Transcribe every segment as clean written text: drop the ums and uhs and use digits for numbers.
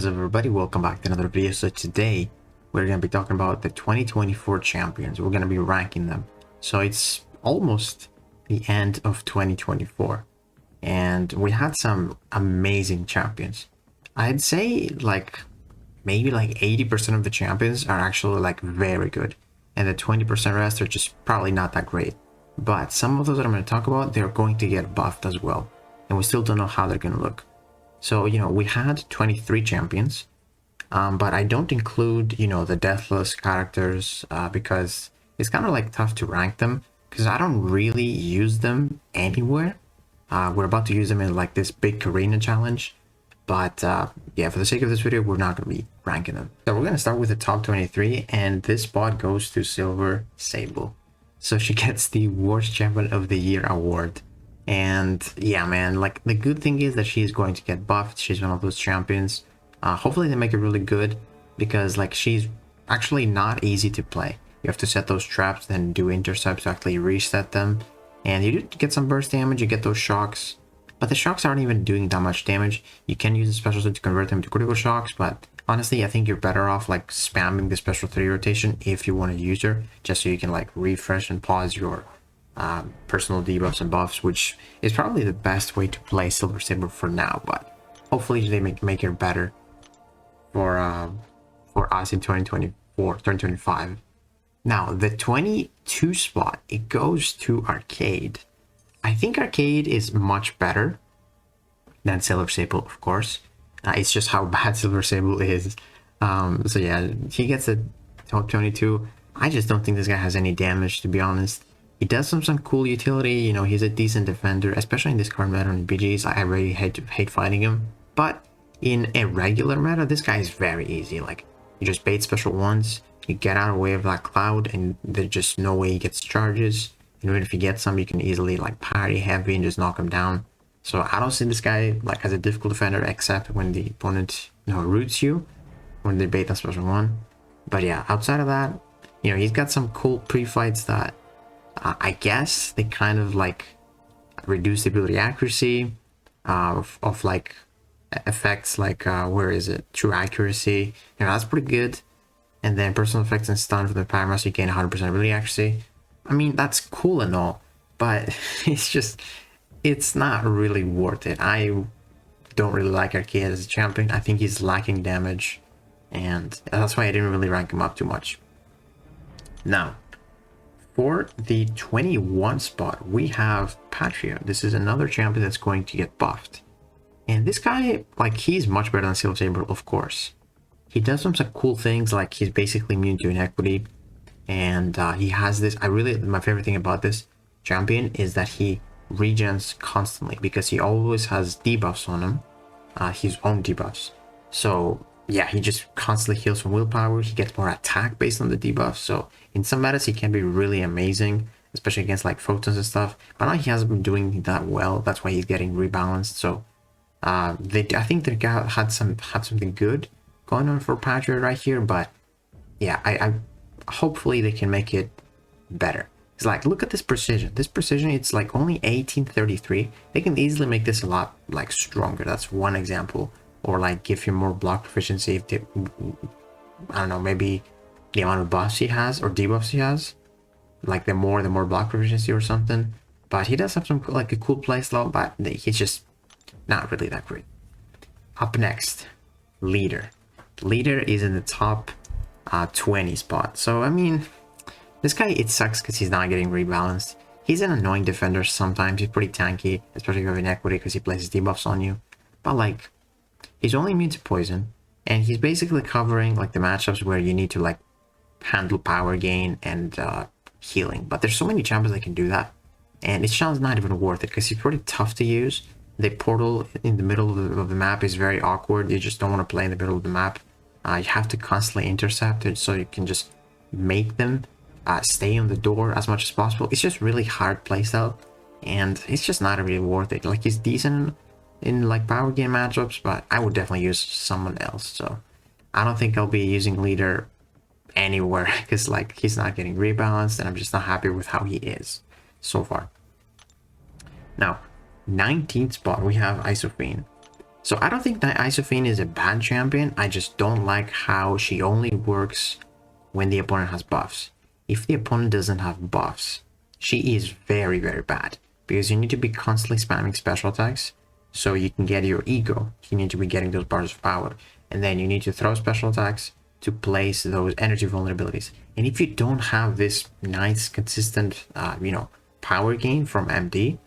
What's up everybody, welcome back to another video. So today we're going to be talking about the 2024 champions. We're going to be ranking them. So it's almost the end of 2024 and we had some amazing champions. I'd say maybe 80% of the champions are actually very good, and the 20% rest are just probably not that great. But some of those that I'm going to talk about, they're going to get buffed as well, and we still don't know how they're going to look. So, we had 23 champions, but I don't include, the deathless characters because it's kind of tough to rank them because I don't really use them anywhere. We're about to use them in this big arena challenge, but yeah, for the sake of this video, we're not going to be ranking them. So we're going to start with the top 23, and this spot goes to Silver Sable. So she gets the Worst Champion of the Year award. And yeah, man, the good thing is that she's going to get buffed. She's one of those champions. Hopefully they make it really good because she's actually not easy to play. You have to set those traps, then do intercepts to actually reset them. And you do get some burst damage, you get those shocks. But the shocks aren't even doing that much damage. You can use the special to convert them to critical shocks, but honestly, I think you're better off spamming the special 3 rotation if you want to use her, just so you can refresh and pause your personal debuffs and buffs, which is probably the best way to play Silver Saber for now, but hopefully they make it better for us in 2025. Now the 22 spot, it goes to Arcade. I think Arcade is much better than Silver Sable, of course. It's just how bad Silver Sable is. So yeah, he gets a top 22. I just don't think this guy has any damage, to be honest. He does some cool utility, he's a decent defender, especially in this current meta on BGs. I really hate fighting him. But in a regular meta, this guy is very easy. You just bait special once, you get out of the way of that cloud, and there's just no way he gets charges. And even if you get some, you can easily parry heavy and just knock him down. So I don't see this guy as a difficult defender, except when the opponent roots you, when they bait that special one. But yeah, outside of that, he's got some cool pre-fights that I guess they kind of reduce the ability accuracy of effects where is it, true accuracy, that's pretty good. And then personal effects and stun from the power, so you gain 100% ability accuracy. I mean, that's cool and all, but it's not really worth it. I don't really like Arcade as a champion. I think he's lacking damage, and that's why I didn't really rank him up too much. Now for the 21 spot, we have Patria. This is another champion that's going to get buffed. And this guy, he's much better than Silver Saber, of course. He does some cool things, he's basically immune to inequity. And he has this, my favorite thing about this champion is that he regens constantly because he always has debuffs on him, his own debuffs. So yeah, he just constantly heals from willpower. He gets more attack based on the debuff. So in some metas, he can be really amazing, especially against photons and stuff. But now he hasn't been doing that well. That's why he's getting rebalanced. So I think they had something good going on for Patria right here. But yeah, I hopefully they can make it better. It's look at this precision. This precision, it's only 1833. They can easily make this a lot stronger. That's one example. Or give him more block proficiency if they, I don't know, maybe the amount of buffs he has or debuffs he has, the more block proficiency or something. But he does have some a cool playstyle, but he's just not really that great. Up next, Leader. Leader is in the top 20 spot. So I mean, this guy, it sucks because he's not getting rebalanced. He's an annoying defender sometimes. He's pretty tanky, especially if you have inequity because he places debuffs on you. But he's only immune to poison, and he's basically covering the matchups where you need to handle power gain and healing. But there's so many champions that can do that, and it's just not even worth it because he's pretty tough to use. The portal in the middle of the map is very awkward. You just don't want to play in the middle of the map. You have to constantly intercept it so you can just make them stay on the door as much as possible. It's just really hard playstyle, and it's just not really worth it. He's decent in power game matchups, but I would definitely use someone else. So I don't think I'll be using Leader anywhere because he's not getting rebalanced, and I'm just not happy with how he is so far. Now 19th spot, we have Isophene. So I don't think that Isophine is a bad champion. I just don't like how she only works when the opponent has buffs. If the opponent doesn't have buffs, she is very, very bad. Because you need to be constantly spamming special attacks so you can get your ego. You need to be getting those bars of power. And then you need to throw special attacks to place those energy vulnerabilities. And if you don't have this nice, consistent, power gain from MD,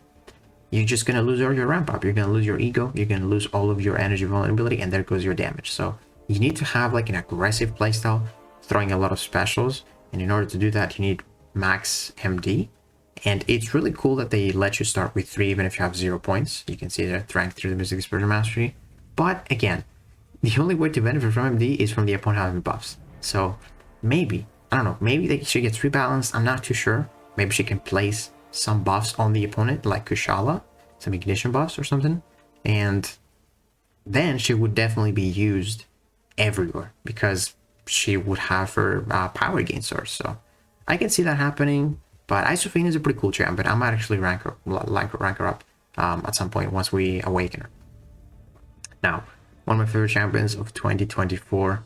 you're just going to lose all your ramp up. You're going to lose your ego. You're going to lose all of your energy vulnerability, and there goes your damage. So you need to have like an aggressive playstyle, throwing a lot of specials. And in order to do that, you need max MD. And it's really cool that they let you start with 3 even if you have 0 points. You can see that ranked through the Mystic Explosion Mastery. But again, the only way to benefit from MD is from the opponent having buffs. So maybe, I don't know, maybe she gets rebalanced. I'm not too sure. Maybe she can place some buffs on the opponent, like Kushala, some ignition buffs or something. And then she would definitely be used everywhere because she would have her power gain source. So I can see that happening. But Isophine is a pretty cool champ, but I might actually rank her up at some point once we awaken her. Now, one of my favorite champions of 2024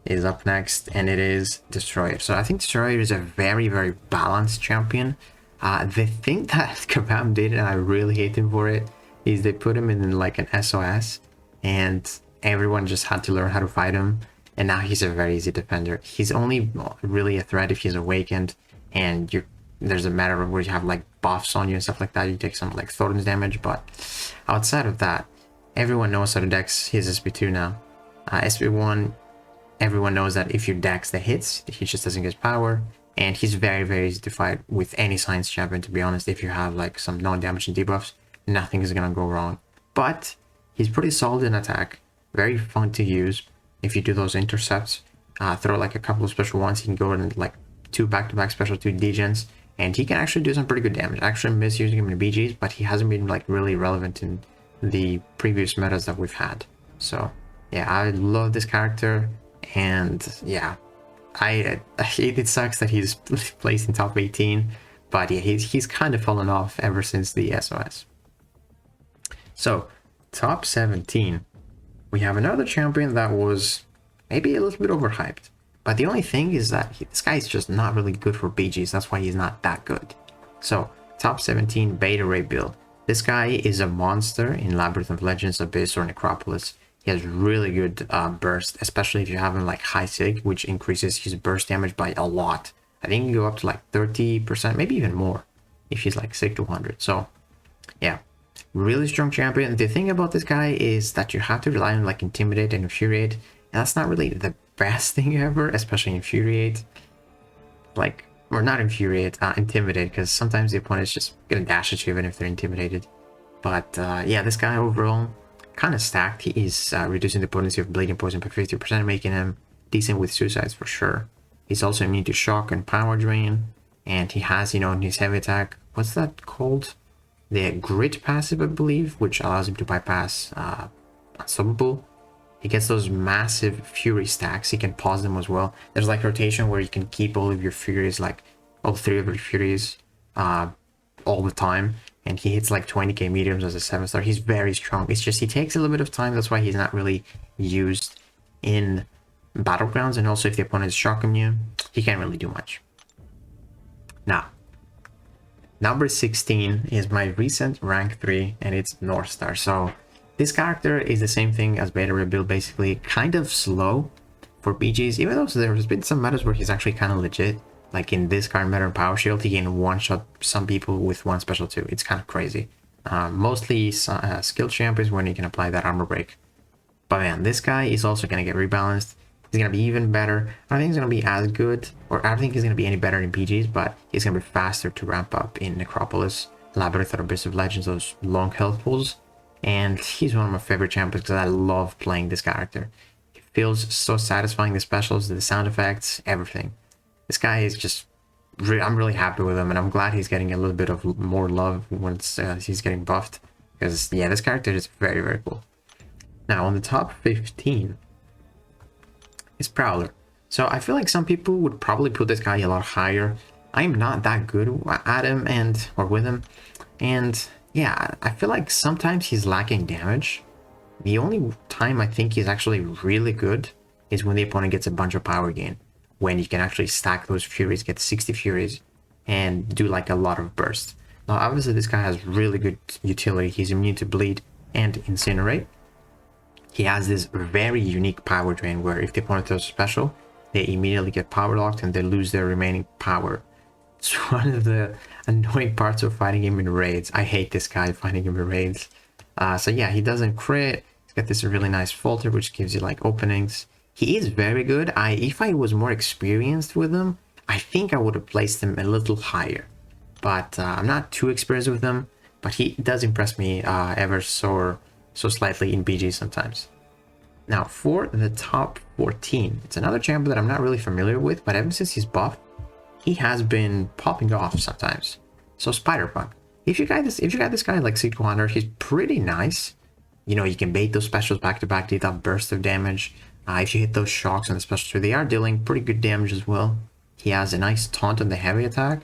is up next, and it is Destroyer. So I think Destroyer is a very, very balanced champion. The thing that Kabam did, and I really hate him for it, is they put him in like an SOS, and everyone just had to learn how to fight him, and now he's a very easy defender. He's only really a threat if he's awakened, and there's a matter of where you have like buffs on you and stuff like that. You take some like Thornton's damage, but outside of that, everyone knows how to dex his SP2 now. SP1, everyone knows that if you dex the hits, he just doesn't get power, and he's very, very easy to fight with any science champion, to be honest. If you have like some non-damage and debuffs, nothing is gonna go wrong. But he's pretty solid in attack, very fun to use. If you do those intercepts, throw like a couple of special ones, he can go in like 2 back-to-back special 2 degens, and he can actually do some pretty good damage. I actually miss using him in BGs, but he hasn't been like really relevant in the previous metas that we've had. So yeah, I love this character, and yeah, it sucks that he's placed in top 18, but yeah, he's kind of fallen off ever since the SOS. So top 17, we have another champion that was maybe a little bit overhyped. But the only thing is that this guy is just not really good for BGs. That's why he's not that good. So, top 17 Beta Ray build. This guy is a monster in Labyrinth of Legends, Abyss, or Necropolis. He has really good burst, especially if you have him like high sig, which increases his burst damage by a lot. I think you can go up to like 30%, maybe even more, if he's like sig to 100. So, yeah, really strong champion. The thing about this guy is that you have to rely on like Intimidate and Infuriate. And that's not really the best thing ever, especially Infuriate. Like, or not Infuriate, Intimidate, because sometimes the opponent is just gonna dash at you even if they're intimidated. But yeah, this guy overall, kind of stacked. He is reducing the potency of Bleeding Poison by 50%, making him decent with suicides for sure. He's also immune to shock and power drain, and he has, in his heavy attack, what's that called? The Grit passive, I believe, which allows him to bypass Unstoppable. He gets those massive Fury stacks. He can pause them as well. There's like rotation where you can keep all of your Furies, like all 3 of your Furies all the time. And he hits like 20k mediums as a 7-star. He's very strong. It's just he takes a little bit of time. That's why he's not really used in Battlegrounds. And also if the opponent is shock immune, he can't really do much. Now, number 16 is my recent rank 3, and it's North Star. So this character is the same thing as Beta Rebuild, basically kind of slow for BGs, even though there's been some metas where he's actually kind of legit. Like in this current meta Power Shield, he can one-shot some people with 1 special 2. It's kind of crazy. Mostly skill champions when you can apply that armor break. But man, this guy is also going to get rebalanced. He's going to be even better. I don't think he's going to be as good, or I don't think he's going to be any better in PGs, but he's going to be faster to ramp up in Necropolis, Labyrinth, or Abyss of Legends, those long health pools. And he's one of my favorite champions because I love playing this character. It feels so satisfying, the specials, the sound effects, everything. This guy is just, I'm really happy with him, and I'm glad he's getting a little bit of more love once he's getting buffed. Because, yeah, this character is very, very cool. Now, on the top 15 is Prowler. So I feel like some people would probably put this guy a lot higher. I'm not that good at him or with him. And yeah, I feel like sometimes he's lacking damage. The only time I think he's actually really good is when the opponent gets a bunch of power gain. When you can actually stack those Furies, get 60 Furies, and do like a lot of bursts. Now, obviously, this guy has really good utility. He's immune to bleed and incinerate. He has this very unique power drain where if the opponent throws a special, they immediately get power locked and they lose their remaining power. It's one of the annoying parts of fighting him in raids. I hate this guy fighting him in raids. So yeah, he doesn't crit. He's got this really nice filter which gives you like openings. He is very good. If I was more experienced with him, I think I would have placed him a little higher. But I'm not too experienced with him. But he does impress me ever so slightly in BG sometimes. Now for the top 14, it's another champion that I'm not really familiar with, but ever since he's buffed, he has been popping off sometimes. So Spider-Punk. If you got this guy like Sequel Hunter, he's pretty nice. You know, you can bait those specials back to back, deal that burst of damage. If you hit those shocks on the special 2, they are dealing pretty good damage as well. He has a nice taunt on the heavy attack.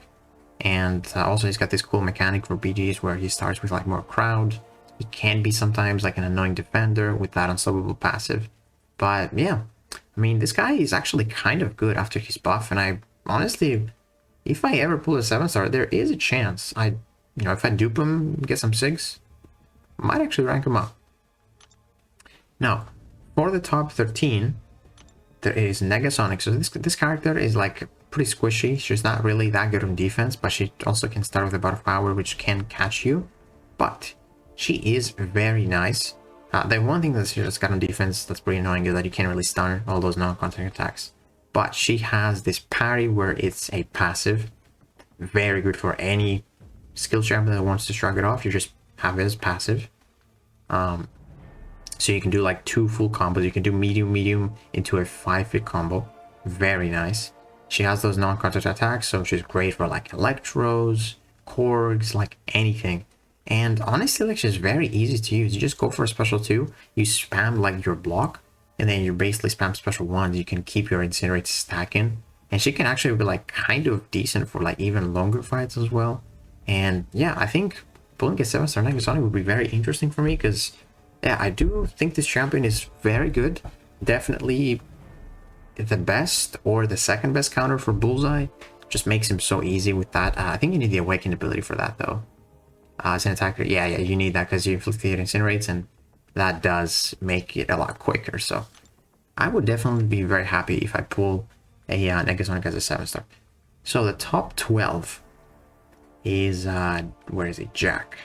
And also he's got this cool mechanic for BGs where he starts with like more crowd. He can be sometimes like an annoying defender with that unstoppable passive. But yeah, I mean, this guy is actually kind of good after his buff. And I honestly, if I ever pull a 7-star, there is a chance if I dupe him, get some 6, might actually rank him up. Now, for the top 13, there is Negasonic. So this character is like pretty squishy. She's not really that good on defense, but she also can start with a butt of power, which can catch you. But she is very nice. The one thing that she just got on defense that's pretty annoying is that you can't really stun all those non-contact attacks. But she has this parry where it's a passive. Very good for any skill champion that wants to shrug it off. You just have it as passive. So you can do like 2 full combos. You can do medium into a 5-hit combo. Very nice. She has those non-contact attacks, so she's great for like electros, Korgs, like anything. And honestly, like she's very easy to use. You just go for a special 2, you spam like your block, and then you basically spam special 1. You can keep your incinerate stacking. And she can actually be like kind of decent for like even longer fights as well. And yeah, I think pulling a 7-star Negasonic would be very interesting for me because yeah, I do think this champion is very good. Definitely the best or the second best counter for Bullseye. Just makes him so easy with that. I think you need the Awakened ability for that though. As an attacker, yeah, you need that because you inflict the incinerates and that does make it a lot quicker. So I would definitely be very happy if I pull a Negasonic as a 7-star. So the top 12 is, where is it? Jack.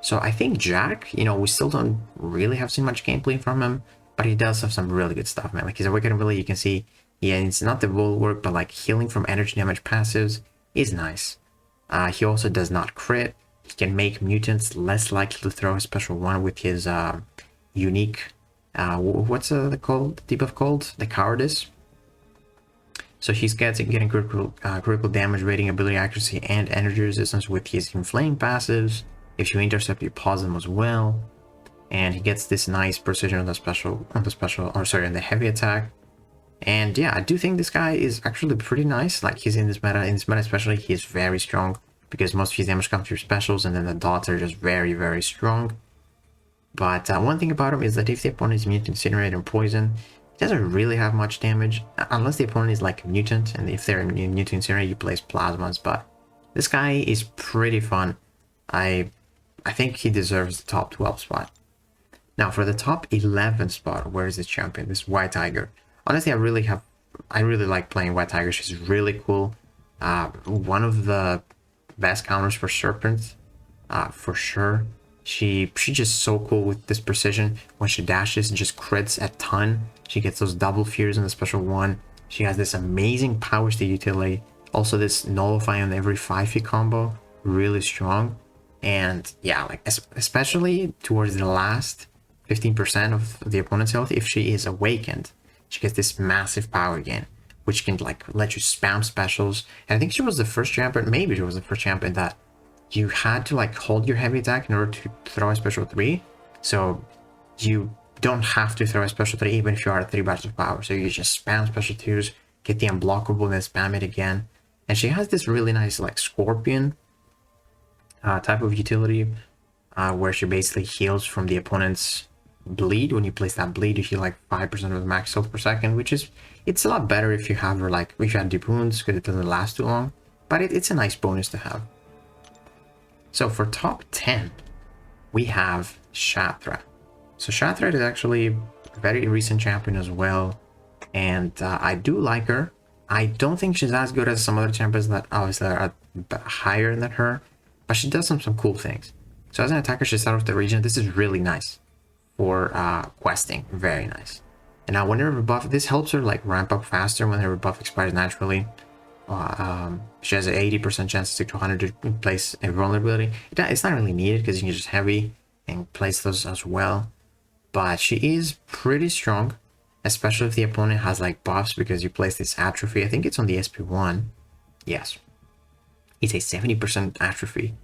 So I think Jack, we still don't really have seen much gameplay from him, but he does have some really good stuff, man. Like his Awakened ability, you can see, yeah, it's not the bulwark, but like healing from energy damage passives is nice. He also does not crit. He can make mutants less likely to throw a special 1 with his unique, what's the debuff called? The Cowardice. So he's getting critical damage rating, ability accuracy, and energy resistance with his inflame passives. If you intercept, you pause them as well. And he gets this nice precision on the the heavy attack. And yeah, I do think this guy is actually pretty nice. Like he's in this meta especially, he is very strong because most of his damage comes through specials, and then the dots are just very, very strong. But one thing about him is that if the opponent is immune to Incinerate and Poison, he doesn't really have much damage, unless the opponent is like a mutant, and if they're immune to Incinerate, you place Plasmas. But this guy is pretty fun. I think he deserves the top 12 spot. Now for the top 11 spot, where is this champion? This White Tiger. Honestly, I really like playing White Tiger. She's really cool. One of the best counters for Serpent, for sure. She's just so cool with this precision. When she dashes, it just crits a ton. She gets those double fears in the special 1. She has this amazing power state utility. Also this nullify on every 5-hit combo. Really strong. And yeah, like especially towards the last 15% of the opponent's health, if she is awakened, she gets this massive power gain, which can like let you spam specials. And I think she was the first champion, maybe she was the first champion that you had to like hold your heavy attack in order to throw a special 3. So you don't have to throw a special 3 even if you are at 3 bars of power. So you just spam special 2s, get the unblockable, and then spam it again. And she has this really nice like Scorpion type of utility where she basically heals from the opponent's bleed. When you place that bleed, you heal like 5% of the max health per second, which is, it's a lot better if you have her like, if you have deep wounds, because it doesn't last too long. But it's a nice bonus to have. So for top 10, we have Shatra. So Shatra is actually a very recent champion as well, and I do like her. I don't think she's as good as some other champions that obviously are higher than her, but she does some cool things. So as an attacker, she's out of the region. This is really nice for questing, very nice. And now when her rebuff, this helps her like ramp up faster when her rebuff expires naturally. She has an 80% chance to stick to 100 to place a vulnerability. It's not really needed because you can just heavy and place those as well. But she is pretty strong, especially if the opponent has like buffs, because you place this atrophy. I think it's on the SP1. Yes. It's a 70% atrophy,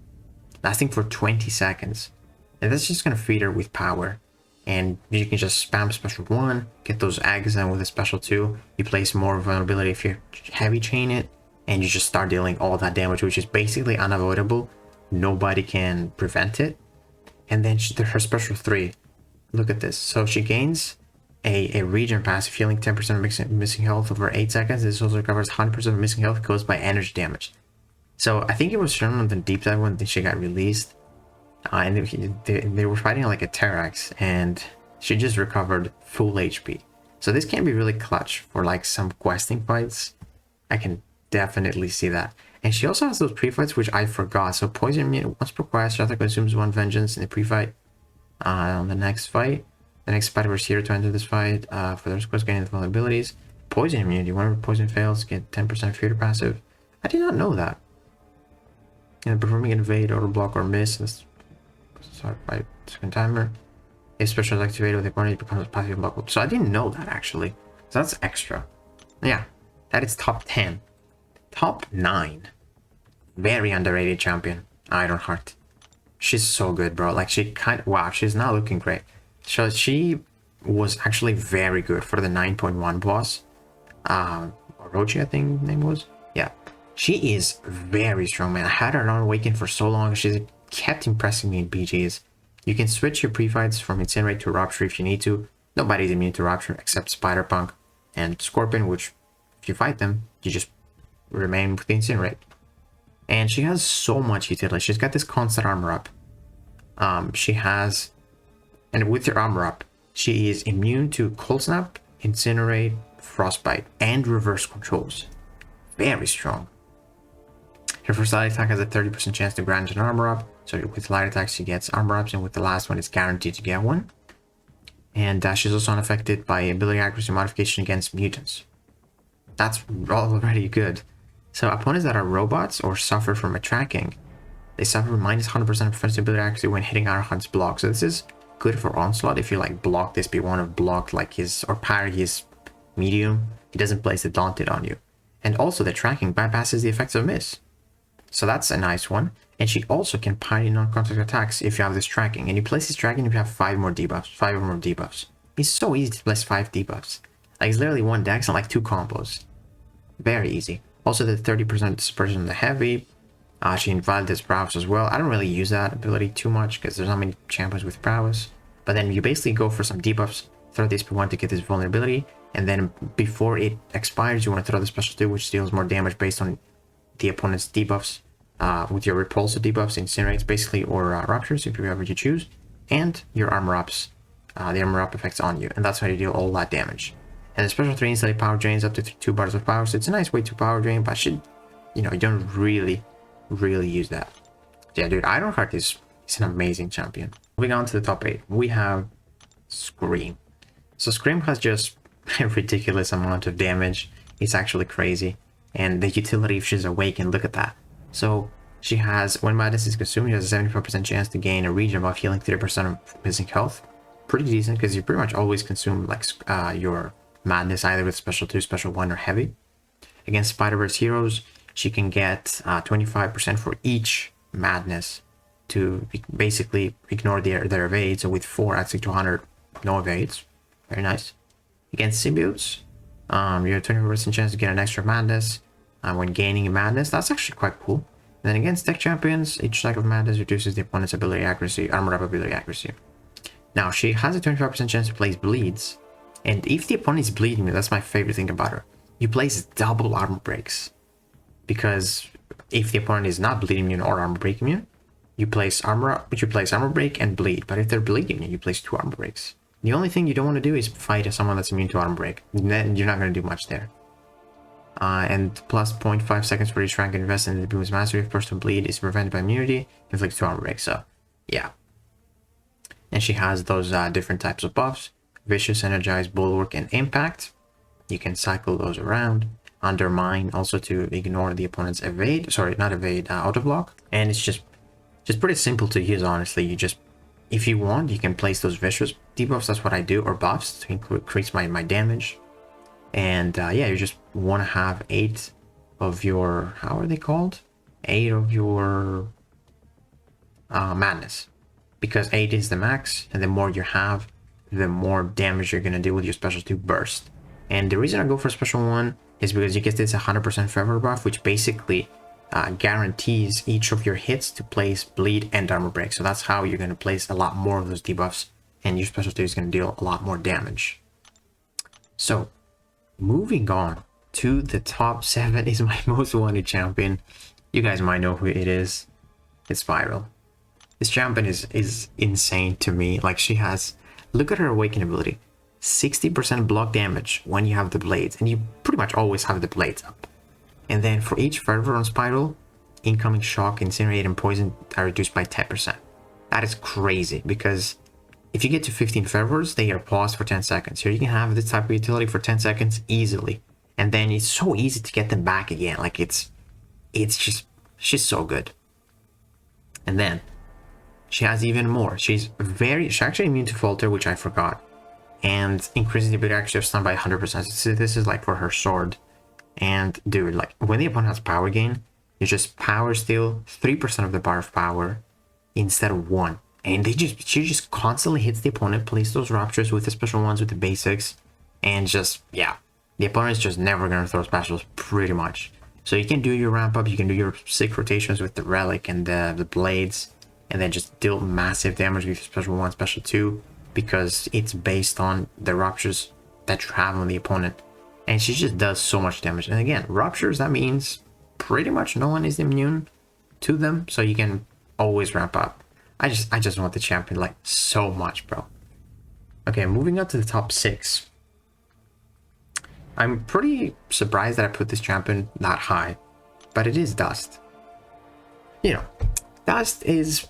lasting for 20 seconds. And that's just going to feed her with power. And you can just spam special 1, get those eggs, and with a special 2, you place more vulnerability if you heavy chain it, and you just start dealing all that damage, which is basically unavoidable. Nobody can prevent it. And then her special 3, look at this. So she gains a regen passive, healing 10% of missing health over 8 seconds. This also recovers 100% of missing health caused by energy damage. So I think it was shown on the deep dive when she got released. And they were fighting like a Terax, and she just recovered full HP. So this can be really clutch for like some questing fights. I can definitely see that. And she also has those pre-fights, which I forgot. So poison immune once per quest, Shatra consumes 1 vengeance in the pre-fight. On the next fight, the next Spider-Verse hero to enter this fight for the quest gaining the vulnerabilities. Poison immunity, whenever poison fails, get 10% fear passive. I did not know that. And performing invade, auto block, or miss. Sorry, by second timer. If special is activated, the opponent becomes passive blockable. So I didn't know that actually. So that's extra. Yeah, that is top 10. Top 9. Very underrated champion, Ironheart. She's so good, bro. Like wow, she's not looking great. So she was actually very good for the 9.1 boss. Orochi, I think name was. Yeah. She is very strong, man. I had her on Awaken for so long. She's kept impressing me in BGs. You can switch your pre-fights from Incinerate to Rupture if you need to. Nobody's immune to Rupture except Spider-Punk and Scorpion, which if you fight them, you just remain with the Incinerate. And she has so much utility. She's got this constant armor up. She has, and with her armor up, she is immune to Cold Snap, Incinerate, Frostbite, and Reverse Controls. Very strong. Her first light attack has a 30% chance to grant an armor up. So with light attacks, she gets armor ups, and with the last one, it's guaranteed to get one. And she's also unaffected by ability accuracy modification against mutants. That's already good. So opponents that are robots or suffer from a tracking, they suffer minus 100% offensive ability accuracy when hitting Ironheart's block. So this is good for Onslaught. If you like block this, be one of blocked like his, or parry his medium, he doesn't place the Daunted on you. And also the tracking bypasses the effects of miss. So that's a nice one. And she also can parry non-contact attacks if you have this tracking. And you place this tracking if you have 5 more debuffs. 5 or more debuffs. It's so easy to place 5 debuffs. Like it's literally 1 dex and like 2 combos. Very easy. Also the 30% dispersion on the heavy. She invalidates prowess as well. I don't really use that ability too much because there's not many champions with prowess. But then you basically go for some debuffs, throw this SP1 to get this vulnerability. And then before it expires, you want to throw the special 2, which deals more damage based on the opponent's debuffs. With your repulsive debuffs, incinerates basically, or ruptures if you ever you choose, and your armor ups, the armor up effects on you, and that's how you deal all that damage. And the special 3 instantly power drains up to 2 bars of power, so it's a nice way to power drain, but should, you don't really use that. Yeah, dude, Ironheart is an amazing champion. Moving on to the top 8, we have Scream. So Scream has just a ridiculous amount of damage. It's actually crazy, and the utility if she's awakened, look at that. So she has, when madness is consumed, she has a 74% chance to gain a regen buff, healing 30% of missing health. Pretty decent because you pretty much always consume like your madness either with special 2, special 1, or heavy. Against Spider-Verse heroes, she can get 25% for each madness to basically ignore their evades. So with 4 at 200, no evades. Very nice. Against symbiotes, you have 24% chance to get an extra madness. When gaining madness, that's actually quite cool. And then against tech champions, each cycle of madness reduces the opponent's ability accuracy, armor up ability accuracy. Now, she has a 25% chance to place bleeds, and if the opponent is bleeding, that's my favorite thing about her. You place double armor breaks, because if the opponent is not bleed immune or armor break immune, you place armor break and bleed. But if they're bleed immune, you place 2 armor breaks. The only thing you don't want to do is fight someone that's immune to armor break. Then you're not going to do much there. And plus 0.5 seconds for each rank invested in the Boom's Mastery. If person bleed is prevented by immunity, inflicts 2 armor breaks. So, yeah. And she has those different types of buffs: Vicious, Energize, Bulwark, and Impact. You can cycle those around. Undermine, also to ignore the opponent's evade. Sorry, not evade, auto block. And it's just pretty simple to use, honestly. You just, if you want, you can place those vicious debuffs. That's what I do, or buffs to increase my damage. And yeah, you just want to have 8 of your, how are they called? 8 of your madness, because 8 is the max, and the more you have, the more damage you're gonna do with your special 2 burst. And the reason I go for special 1 is because you get this 100% favor buff, which basically guarantees each of your hits to place bleed and armor break. So that's how you're going to place a lot more of those debuffs, and your special 2 is going to deal a lot more damage. So moving on to the top 7 is my most wanted champion. You guys might know who it is. It's Spiral. This champion is insane to me. Like, she has, look at her awaken ability, 60% block damage when you have the blades, and you pretty much always have the blades up. And then for each fervor on Spiral, incoming shock, incinerate, and poison are reduced by 10%. That is crazy, because if you get to 15 fervors, they are paused for 10 seconds. So you can have this type of utility for 10 seconds easily. And then it's so easy to get them back again. Like, it's just, she's so good. And then she has even more. She's actually immune to Falter, which I forgot, and increases the ability actually of stun by 100%. So this is like for her sword. And dude, like, when the opponent has power gain, you just power steal 3% of the bar of power instead of 1. And she just constantly hits the opponent, plays those raptures with the special ones, with the basics, and just, yeah, the opponent's just never gonna throw specials pretty much. So you can do your ramp up, you can do your 6 rotations with the relic and the blades, and then just deal massive damage with special 1, special 2, because it's based on the ruptures that you have on the opponent. And she just does so much damage. And again, ruptures, that means pretty much no one is immune to them, so you can always ramp up. I just want the champion like so much, bro. Okay, moving on to the top 6. I'm pretty surprised that I put this champion that high, but it is Dust. You know, Dust is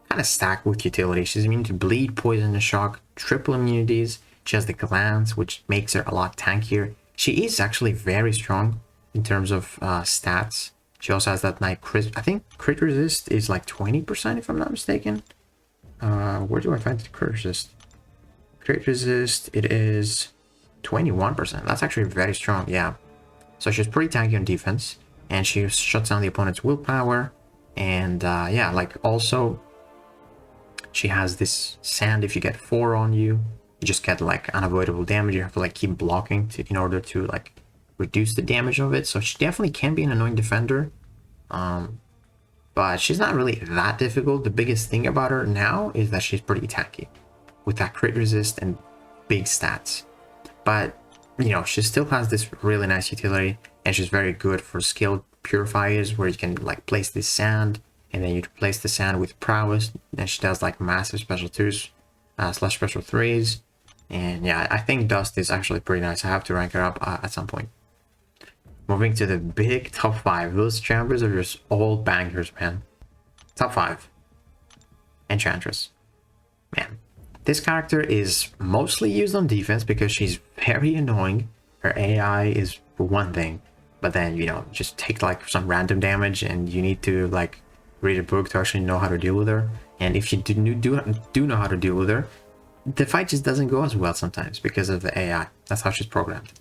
kind of stacked with utility. She's immune to bleed, poison, and shock, triple immunities. She has the glance, which makes her a lot tankier. She is actually very strong in terms of stats. She also has that nice crit. I think crit resist is like 20%, if I'm not mistaken. Where do I find the crit resist? Crit resist, it is 21%. That's actually very strong, yeah. So she's pretty tanky on defense, and she shuts down the opponent's willpower. And yeah, like, also she has this sand. If you get 4 on you, you just get like unavoidable damage. You have to like keep blocking in order to like reduce the damage of it. So she definitely can be an annoying defender, but she's not really that difficult. The biggest thing about her now is that she's pretty tanky with that crit resist and big stats. But you know, she still has this really nice utility, and she's very good for skilled purifiers, where you can like place this sand, and then you place the sand with prowess, and she does like massive special 2s / special 3s. And yeah, I think Dust is actually pretty nice. I have to rank her up at some point. Moving to the big top 5. Those champions are just all bangers, man. Top 5. Enchantress. Man, this character is mostly used on defense because she's very annoying. Her AI is one thing, but then, you know, just take like some random damage, and you need to like read a book to actually know how to deal with her. And if you do know how to deal with her, the fight just doesn't go as well sometimes because of the AI. That's how she's programmed.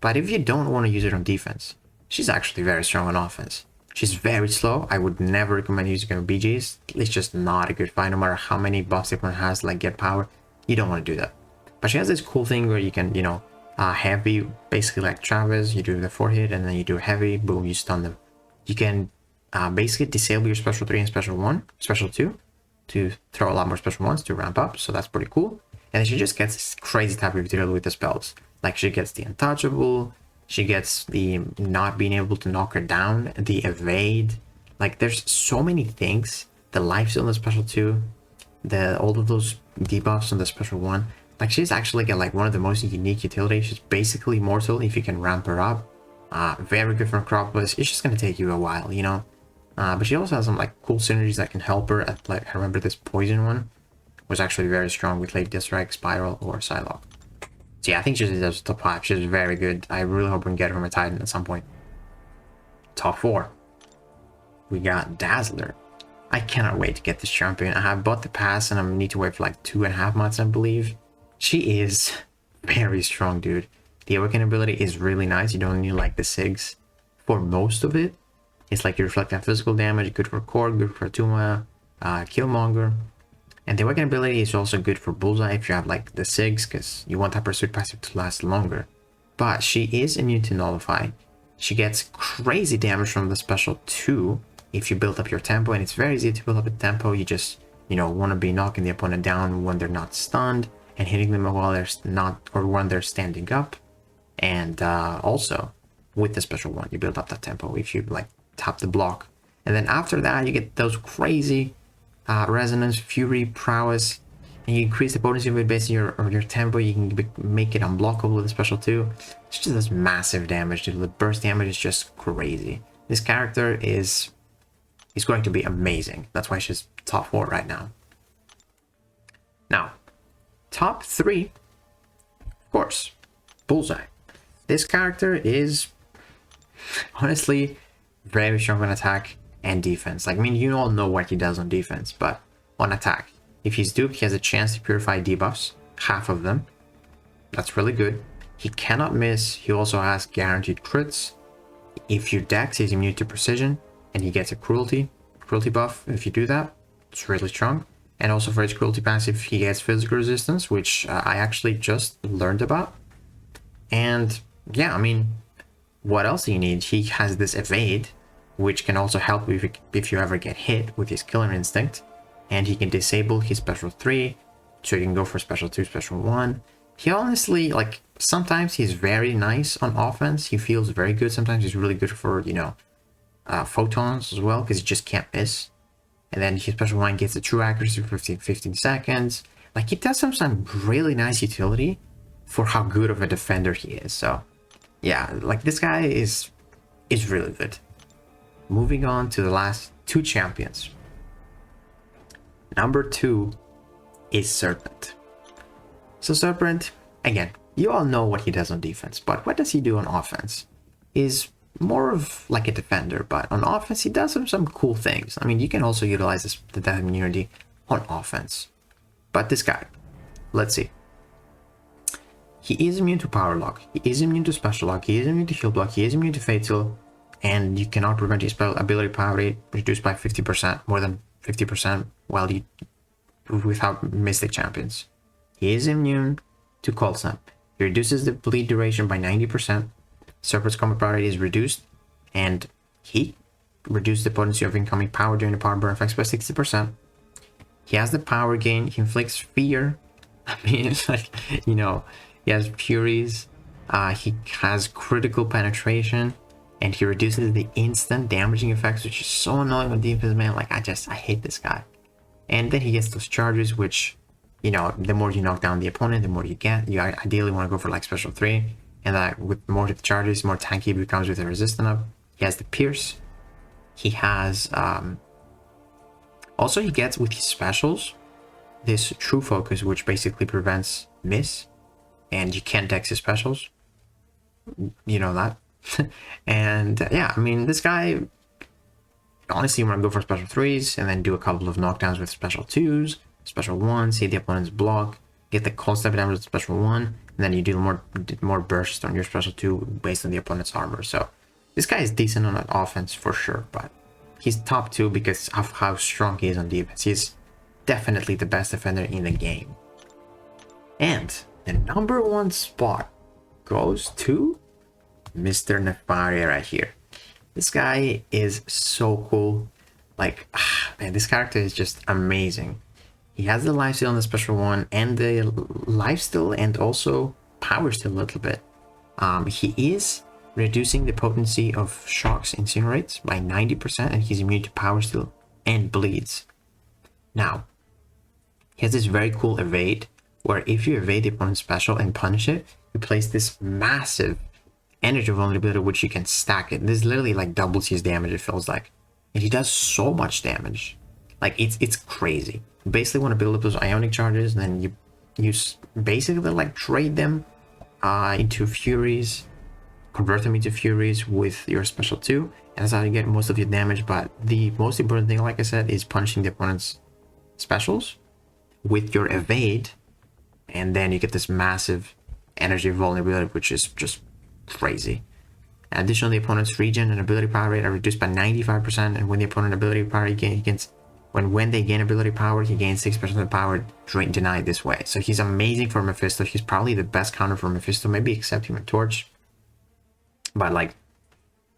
But if you don't want to use it on defense, she's actually very strong on offense. She's very slow. I would never recommend using her on BGs. It's just not a good fight, no matter how many buffs the opponent has, like get power. You don't want to do that. But she has this cool thing where you can, you know, heavy, basically like Travis, you do the 4 hit, and then you do heavy, boom, you stun them. You can basically disable your special 3 and special 1, special 2, to throw a lot more special ones to ramp up, so that's pretty cool. And then she just gets this crazy type of utility with the spells. Like she gets the untouchable, she gets the not being able to knock her down, the evade. Like there's so many things. The life steal on the special 2, all of those debuffs on the special 1. Like she's actually got like one of the most unique utilities. She's basically immortal if you can ramp her up. Very good for Necropolis. It's just gonna take you a while, you know. But she also has some like cool synergies that can help her. Like I remember this poison one was actually very strong with Lady Distrike, Spiral, or Psylocke. So yeah, I think she deserves top 5. She's very good. I really hope we can get her from a Titan at some point. Top 4. We got Dazzler. I cannot wait to get this champion. I have bought the pass and I need to wait for like 2.5 months, I believe. She is very strong, dude. The Awaken ability is really nice. You don't need like the SIGs for most of it. It's like you reflect on physical damage, good for Core, good for Tuma, Killmonger. And the Awaken ability is also good for Bullseye if you have like the SIGs, because you want that pursuit passive to last longer. But she is immune to Nullify. She gets crazy damage from the special 2 if you build up your tempo, and it's very easy to build up a tempo. You just, you know, want to be knocking the opponent down when they're not stunned and hitting them while they're not, or when they're standing up. And also with the special 1, you build up that tempo if you like tap the block. And then after that, you get those crazy resonance, fury, prowess, and you increase the potency of it based on your tempo. You can make it unblockable with the special 2. It just does massive damage. The burst damage is just crazy. This character is going to be amazing. That's why she's top 4 right now. Now, top 3, of course, Bullseye. This character is honestly very strong on attack and defense. Like, I mean, you all know what he does on defense, but on attack, if he's duped, he has a chance to purify debuffs, half of them. That's really good. He cannot miss. He also has guaranteed crits. If you dex, he's immune to precision, and he gets a cruelty buff if you do that. It's really strong. And also for his cruelty passive, he gets physical resistance, which I actually just learned about. And yeah, I mean, what else do you need? He has this evade, which can also help if you ever get hit with his killer instinct. And he can disable his special 3, so you can go for special 2, special 1. He honestly, like, sometimes he's very nice on offense. He feels very good. Sometimes he's really good for, you know, photons as well, because he just can't miss. And then his special 1 gets a true accuracy for 15 seconds. Like, he does some really nice utility for how good of a defender he is. So yeah, like, this guy is really good. Moving on to the last 2 champions. Number 2 is Serpent. So Serpent, again, you all know what he does on defense, but what does he do on offense? He's more of like a defender, but on offense he does some cool things. I mean, you can also utilize the death immunity on offense. But this guy, let's see. He is immune to Power Lock, he is immune to Special Lock, he is immune to Heal Block, he is immune to Fatal, and you cannot prevent his spell ability power rate reduced by 50%, more than 50%, while you without Mystic Champions. He is immune to Cold Snap. He reduces the bleed duration by 90%. Serpent's combat power rate is reduced, and he reduced the potency of incoming power during the power burn effects by 60%. He has the power gain. He inflicts fear. I mean, it's like, you know, he has Furies. He has critical penetration, and he reduces the instant damaging effects, which is so annoying with defense, man. Like, I hate this guy. And then he gets those charges, which, you know, the more you knock down the opponent, the more you get. You ideally want to go for like special 3, and that with more of the charges, more tanky he becomes with the resistant up. He has the Pierce. He has also, he gets with his specials this True Focus, which basically prevents miss, and you can't dex his specials. You know that. And yeah, I mean, this guy, honestly, you want to go for special 3s and then do a couple of knockdowns with special 2s, special 1s, hit the opponent's block, get the cold step damage with special 1, and then you do more burst on your special 2 based on the opponent's armor. So this guy is decent on offense for sure, but he's top 2 because of how strong he is on defense. He's definitely the best defender in the game. And the number 1 spot goes to Mr. Nefaria right here. This guy is so cool. Like, man, this character is just amazing. He has the lifesteal on the special one, and the lifesteal, and also power steal a little bit. He is reducing the potency of shocks incinerates by 90%, and he's immune to power steal and bleeds. Now, he has this very cool evade, where if you evade the opponent's special and punish it, you place this massive energy vulnerability, which you can stack it. This literally like doubles his damage, it feels like. And he does so much damage. Like, it's crazy. You basically want to build up those ionic charges, and then you basically like trade them into furies, convert them into furies with your special 2, and that's how you get most of your damage. But the most important thing, like I said, is punishing the opponent's specials with your evade, and then you get this massive energy vulnerability, which is just crazy. Additionally, the opponent's regen and ability power rate are reduced by 95%, and when the opponent ability power gains, when they gain ability power, he gains 6% of power denied this way. So he's amazing for Mephisto. He's probably the best counter for Mephisto, maybe except Human Torch. But like,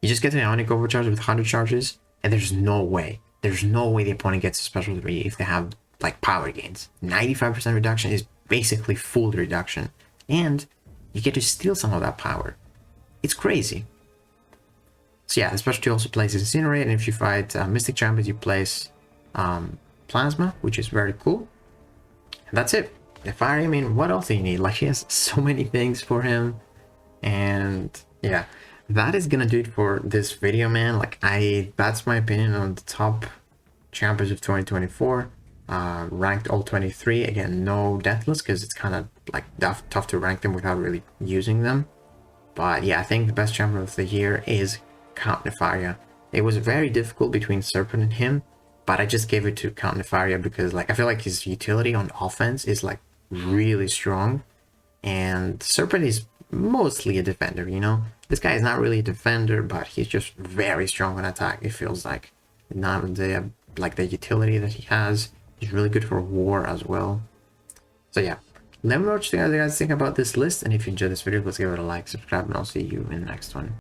you just get an Ionic Overcharge with 100 charges, and there's no way the opponent gets a special 3 if they have like power gains. 95% reduction is basically full reduction, and you get to steal some of that power. It's crazy. So yeah, the special 2 also places Incinerate, and if you fight Mystic Champions, you place Plasma, which is very cool. And that's it. The fire, I mean, what else do you need? Like, he has so many things for him. And yeah, that is gonna do it for this video, man. Like, that's my opinion on the top champions of 2024. Ranked all 23. Again, no Deathless, because it's kind of like tough to rank them without really using them. But yeah, I think the best champion of the year is Count Nefaria. It was very difficult between Serpent and him, but I just gave it to Count Nefaria because, like, I feel like his utility on offense is like really strong, and Serpent is mostly a defender, you know? This guy is not really a defender, but he's just very strong on attack, it feels like. Not the utility that he has. He's really good for war as well. So yeah, let me know what you guys think about this list, and if you enjoyed this video, please give it a like, subscribe, and I'll see you in the next one.